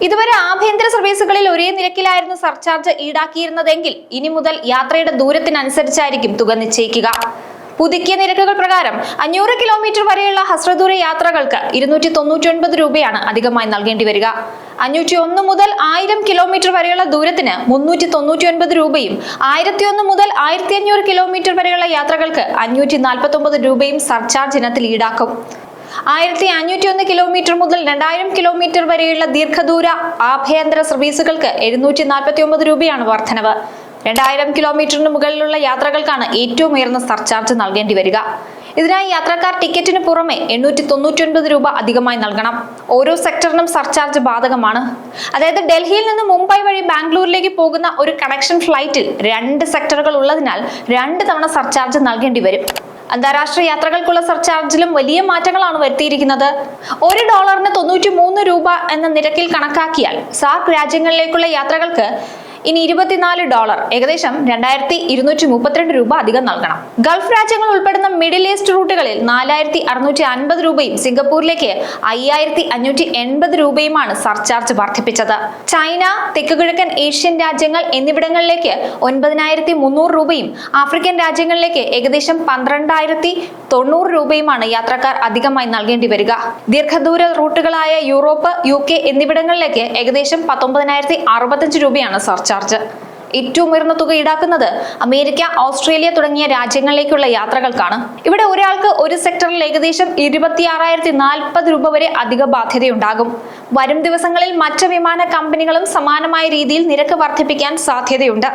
ഇതുവരെ ആഭ്യന്തര സർവീസുകളിൽ ഒരേ നിരക്കിലായിരുന്നു സർചാർജ് ഈടാക്കിയിരുന്നതെങ്കിൽ ഇനി മുതൽ യാത്രയുടെ ദൂരത്തിനനുസരിച്ചായിരിക്കും തുക നിശ്ചയിക്കുക. പുതുക്കിയ നിരക്കുകൾ പ്രകാരം 500 കിലോമീറ്റർ വരെയുള്ള ഹ്രസ്വദൂര യാത്രകൾക്ക് 299 രൂപയാണ് അധികമായി നൽകേണ്ടി വരിക. 501 മുതൽ 1000 കിലോമീറ്റർ വരെയുള്ള ദൂരത്തിന് 399 രൂപയും 1001 മുതൽ 1500 കിലോമീറ്റർ വരെയുള്ള യാത്രകൾക്ക് 549 രൂപയും സർചാർജ് ഇനത്തിൽ ഈടാക്കും. 1501 കിലോമീറ്റർ മുതൽ 2000 കിലോമീറ്റർ വരെയുള്ള ദീർഘദൂര ആഭ്യന്തര സർവീസുകൾക്ക് 749 രൂപയാണ് വർധനവ്. 2000 കിലോമീറ്ററിന് മുകളിലുള്ള യാത്രകൾക്കാണ് ഏറ്റവും ഉയർന്ന സർചാർജ് നൽകേണ്ടി വരിക. ഇതിനായി യാത്രക്കാർ ടിക്കറ്റിന് പുറമെ 899 രൂപ അധികമായി നൽകണം. ഓരോ സെക്ടറിനും സർചാർജ് ബാധകമാണ്. അതായത് ഡൽഹിയിൽ നിന്ന് മുംബൈ വഴി ബാംഗ്ലൂരിലേക്ക് പോകുന്ന ഒരു കണക്ഷൻ ഫ്ലൈറ്റിൽ 2 സെക്ടറുകൾ ഉള്ളതിനാൽ 2 തവണ സർചാർജ് നൽകേണ്ടി വരും. അന്താരാഷ്ട്ര യാത്രകൾക്കുള്ള സർചാർജിലും വലിയ മാറ്റങ്ങളാണ് വരുത്തിയിരിക്കുന്നത്. $1 93 രൂപ എന്ന നിരക്കിൽ കണക്കാക്കിയാൽ സാർക്ക് രാജ്യങ്ങളിലേക്കുള്ള യാത്രകൾക്ക് ഇനി $24, ഏകദേശം 2232 രൂപ അധികം നൽകണം. ഗൾഫ് രാജ്യങ്ങൾ ഉൾപ്പെടുന്ന മിഡിൽ ഈസ്റ്റ് റൂട്ടുകളിൽ 4650 രൂപയും സിംഗപ്പൂരിലേക്ക് 5580 രൂപയുമാണ് സർചാർജ് വർദ്ധിപ്പിച്ചത്. ചൈന, തെക്കുകിഴക്കൻ ഏഷ്യൻ രാജ്യങ്ങൾ എന്നിവിടങ്ങളിലേക്ക് 9300 രൂപയും ആഫ്രിക്കൻ രാജ്യങ്ങളിലേക്ക് ഏകദേശം 12090 രൂപയുമാണ് യാത്രക്കാർ അധികമായി നൽകേണ്ടി വരിക. ദീർഘദൂര റൂട്ടുകളായ യൂറോപ്പ്, UK എന്നിവിടങ്ങളിലേക്ക് ഏകദേശം 19065 രൂപയാണ് സർചാർജ്. ഏറ്റവും ഉയർന്ന തുക ഈടാക്കുന്നത് അമേരിക്ക, ഓസ്ട്രേലിയ തുടങ്ങിയ രാജ്യങ്ങളിലേക്കുള്ള യാത്രകൾക്കാണ്. ഇവിടെ ഒരാൾക്ക് ഒരു സെക്ടറിൽ ഏകദേശം 26040 രൂപ വരെ അധിക ബാധ്യതയുണ്ടാകും. വരും ദിവസങ്ങളിൽ മറ്റ് വിമാന കമ്പനികളും സമാനമായ രീതിയിൽ നിരക്ക് വർദ്ധിപ്പിക്കാൻ സാധ്യതയുണ്ട്.